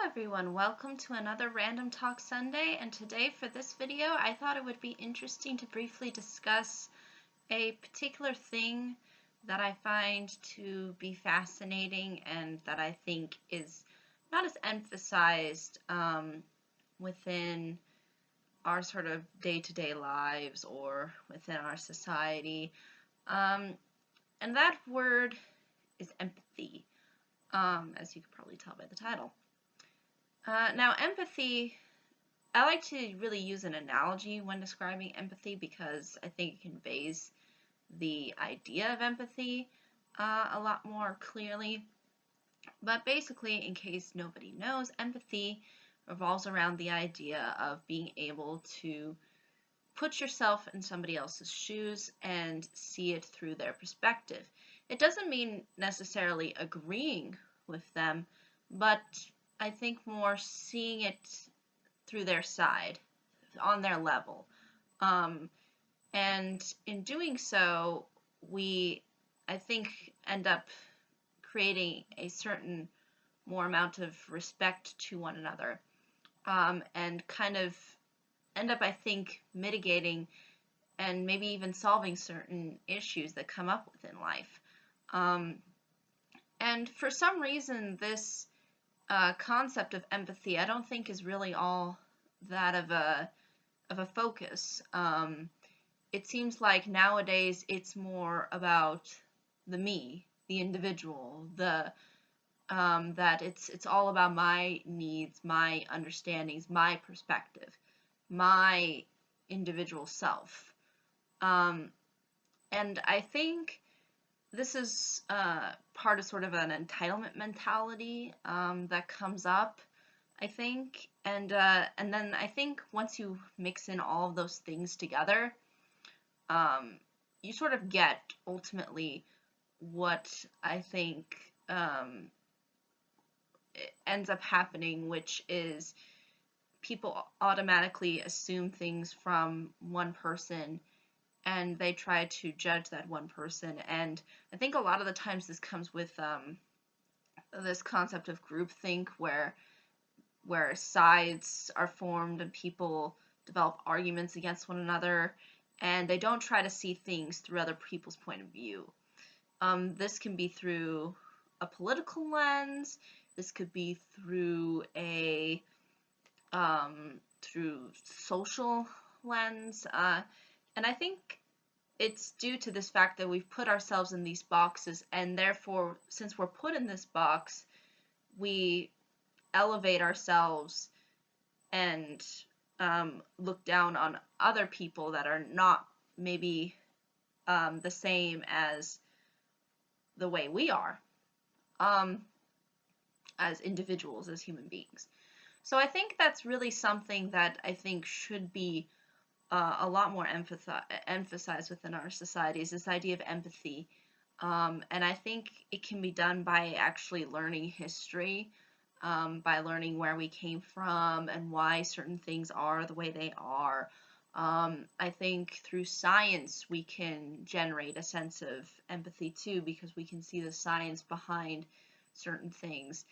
everyone, welcome to another Random Talk Sunday, and today for this video I thought it would be interesting to briefly discuss a particular thing that I find to be fascinating and that I think is not as emphasized within our sort of day-to-day lives or within our society, and that word is empathy, as you can probably tell by the title. Now, empathy, I like to really use an analogy when describing empathy because I think it conveys the idea of empathy a lot more clearly. But basically, in case nobody knows, empathy revolves around the idea of being able to put yourself in somebody else's shoes and see it through their perspective. It doesn't mean necessarily agreeing with them, but I think more seeing it through their side, on their level. And in doing so, we, I think, end up creating a certain more amount of respect to one another, and kind of end up, I think, mitigating and maybe even solving certain issues that come up within life. And for some reason, this concept of empathy, I don't think is really all that of a focus. It seems like nowadays it's more about the me, the individual, the that it's all about my needs, my understandings, my perspective, my individual self. And I think this is part of sort of an entitlement mentality that comes up, I think, and then I think once you mix in all of those things together, you sort of get ultimately what I think ends up happening, which is people automatically assume things from one person and they try to judge that one person. And I think a lot of the times this comes with this concept of groupthink, where sides are formed and people develop arguments against one another, and they don't try to see things through other people's point of view. This can be through a political lens. This could be through a through social lens, and I think it's due to this fact that we've put ourselves in these boxes, and therefore, since we're put in this box, we elevate ourselves and look down on other people that are not maybe the same as the way we are, as individuals, as human beings. So I think that's really something that I think should be a lot more emphasized within our society, is this idea of empathy. And I think it can be done by actually learning history, by learning where we came from and why certain things are the way they are. I think through science we can generate a sense of empathy too, because we can see the science behind certain things.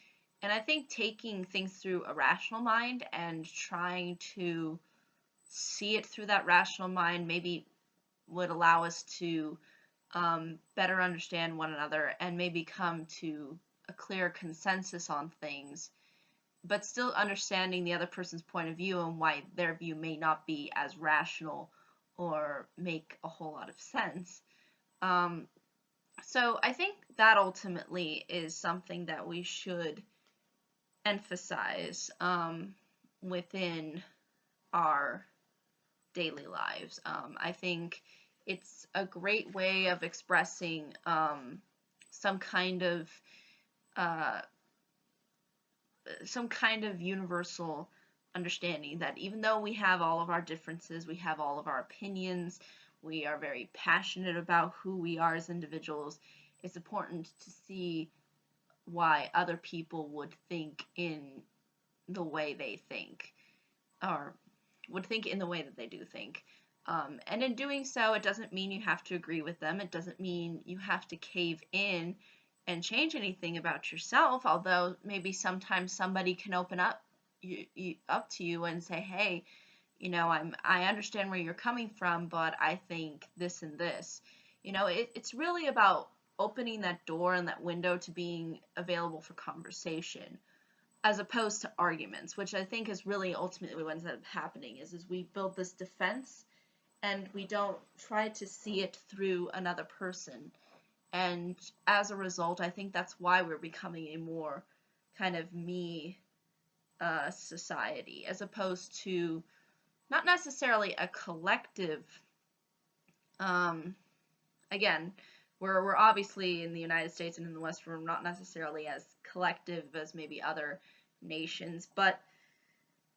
And I think taking things through a rational mind and trying to see it through that rational mind maybe would allow us to better understand one another and maybe come to a clear consensus on things, but still understanding the other person's point of view and why their view may not be as rational or make a whole lot of sense. So I think that ultimately is something that we should emphasize within our daily lives. I think it's a great way of expressing some kind of universal understanding that even though we have all of our differences, we have all of our opinions, we are very passionate about who we are as individuals, it's important to see why other people would think in the way they think, or would think in the way that they do think. And in doing so, it doesn't mean you have to agree with them. It doesn't mean you have to cave in. and change anything about yourself, although maybe sometimes somebody can open up up to you and say, hey, I understand where you're coming from, but I think this and this. It's really about opening that door and that window to being available for conversation, as opposed to arguments, which I think is really ultimately what ends up happening is we build this defense and we don't try to see it through another person. And as a result, I think that's why we're becoming a more kind of me society, as opposed to not necessarily a collective. Um, Again, we're obviously in the United States and in the West, we're not necessarily as collective as maybe other nations, but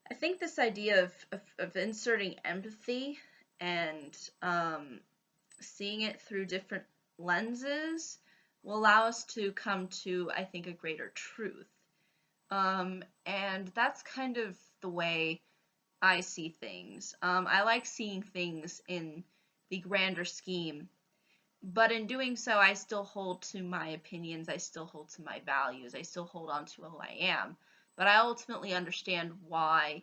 I think this idea of inserting empathy and seeing it through different lenses will allow us to come to, I think, a greater truth. And that's kind of the way I see things. I like seeing things in the grander scheme, but in doing so, I still hold to my opinions, I still hold to my values, I still hold on to who I am. But I ultimately understand why,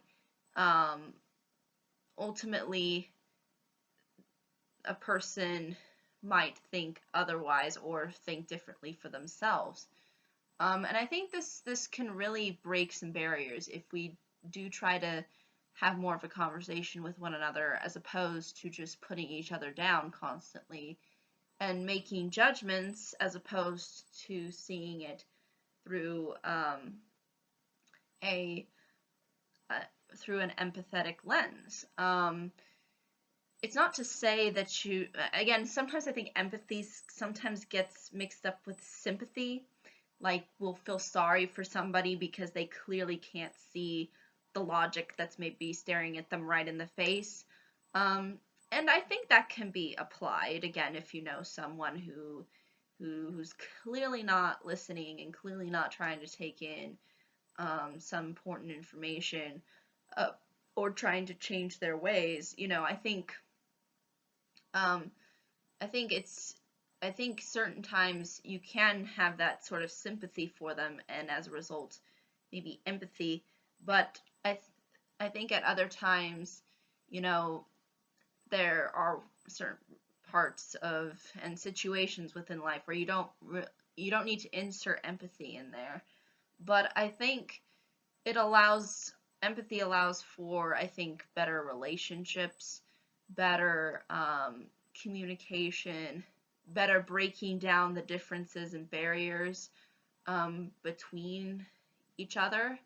ultimately, a person might think otherwise or think differently for themselves. And I think this can really break some barriers if we do try to have more of a conversation with one another, as opposed to just putting each other down constantly and making judgments, as opposed to seeing it through a through an empathetic lens. It's not to say that again, sometimes I think empathy sometimes gets mixed up with sympathy. Like, we'll feel sorry for somebody because they clearly can't see the logic that's maybe staring at them right in the face. And I think that can be applied, again, if you know someone who's clearly not listening and clearly not trying to take in some important information, or trying to change their ways. I think certain times you can have that sort of sympathy for them, and as a result, maybe empathy. But I think at other times, there are certain parts of and situations within life where you don't need to insert empathy in there. But I think empathy allows for, I think, better relationships, better communication, better breaking down the differences and barriers between each other,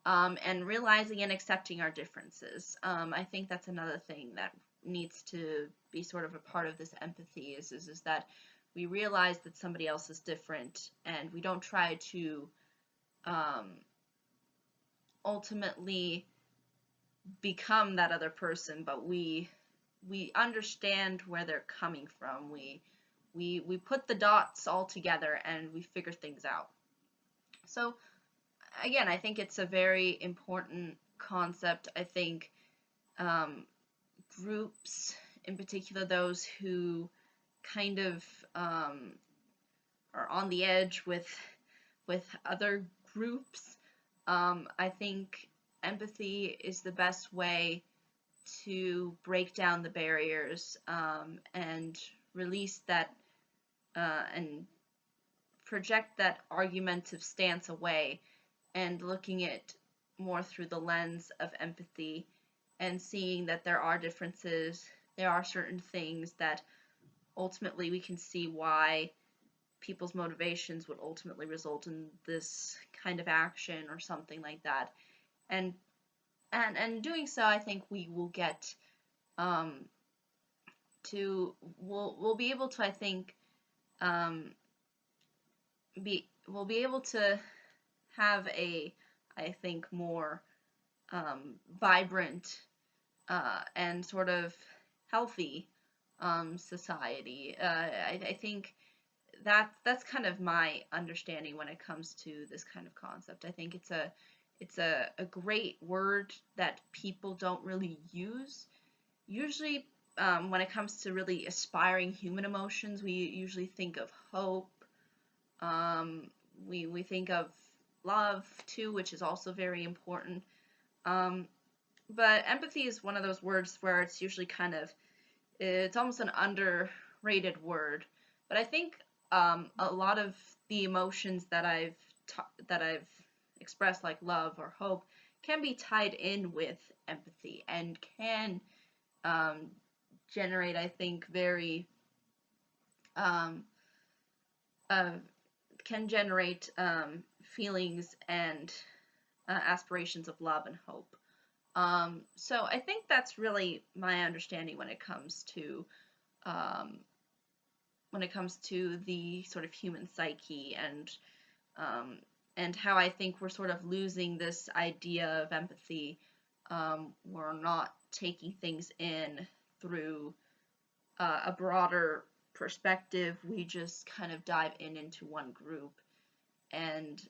and realizing and accepting our differences. I think that's another thing that needs to be sort of a part of this empathy is that we realize that somebody else is different, and we don't try to ultimately become that other person, but we understand where they're coming from. We put the dots all together and we figure things out. So again, I think it's a very important concept. I think groups, in particular those who kind of are on the edge with other groups, I think empathy is the best way to break down the barriers, and release that and project that argumentative stance away, and looking at more through the lens of empathy, and seeing that there are differences, there are certain things that ultimately we can see why people's motivations would ultimately result in this kind of action or something like that. And doing so, I think we will get we'll be able to, I think, we'll be able to have I think, more vibrant and sort of healthy society. I think that's kind of my understanding when it comes to this kind of concept. I think it's a great word that people don't really use. Usually, when it comes to really aspiring human emotions, we usually think of hope, We think of love too, which is also very important. Um, but empathy is one of those words where it's usually it's almost an underrated word. But I think a lot of the emotions that I've expressed, like love or hope, can be tied in with empathy and can um, generate, I think, very um, uh, can generate feelings and aspirations of love and hope. So I think that's really my understanding um, when it comes to the sort of human psyche um, and how I think we're sort of losing this idea of empathy. We're not taking things in through a broader perspective. We just kind of dive into one group and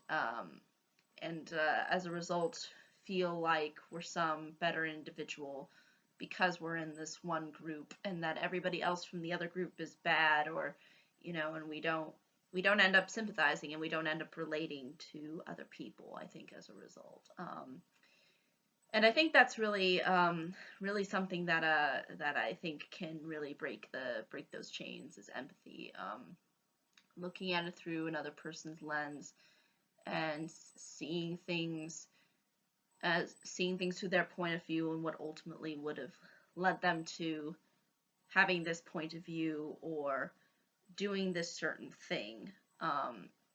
as a result feel like we're some better individual because we're in this one group and that everybody else from the other group is bad, or and we don't end up sympathizing and we don't end up relating to other people, I think, as a result. And I think that's really something that I think can really break those chains is empathy. Looking at it through another person's lens and seeing things through their point of view and what ultimately would have led them to having this point of view or doing this certain thing.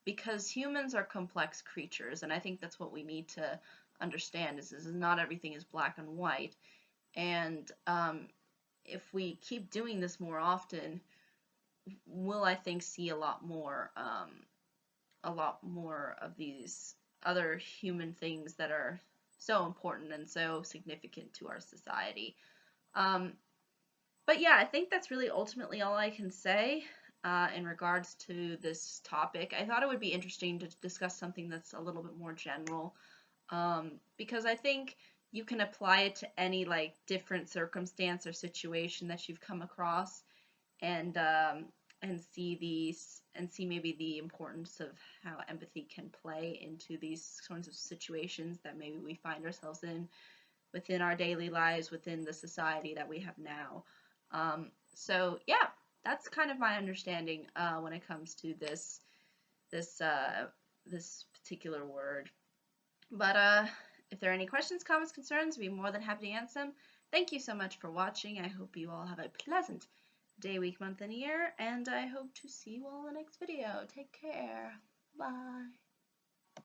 Because humans are complex creatures, and I think that's what we need to understand is not everything is black and white. And if we keep doing this more often, we'll, I think, see a lot more of these other human things that are so important and so significant to our society. Um, but yeah, I think that's really ultimately all I can say in regards to this topic. I thought it would be interesting to discuss something that's a little bit more general, because I think you can apply it to any like different circumstance or situation that you've come across, and see maybe the importance of how empathy can play into these sorts of situations that maybe we find ourselves in within our daily lives, within the society that we have now. So yeah, that's kind of my understanding when it comes to this this particular word. But if there are any questions, comments, concerns, I'd be more than happy to answer them. Thank you so much for watching. I hope you all have a pleasant day, week, month, and year, and I hope to see you all in the next video. Take care. Bye.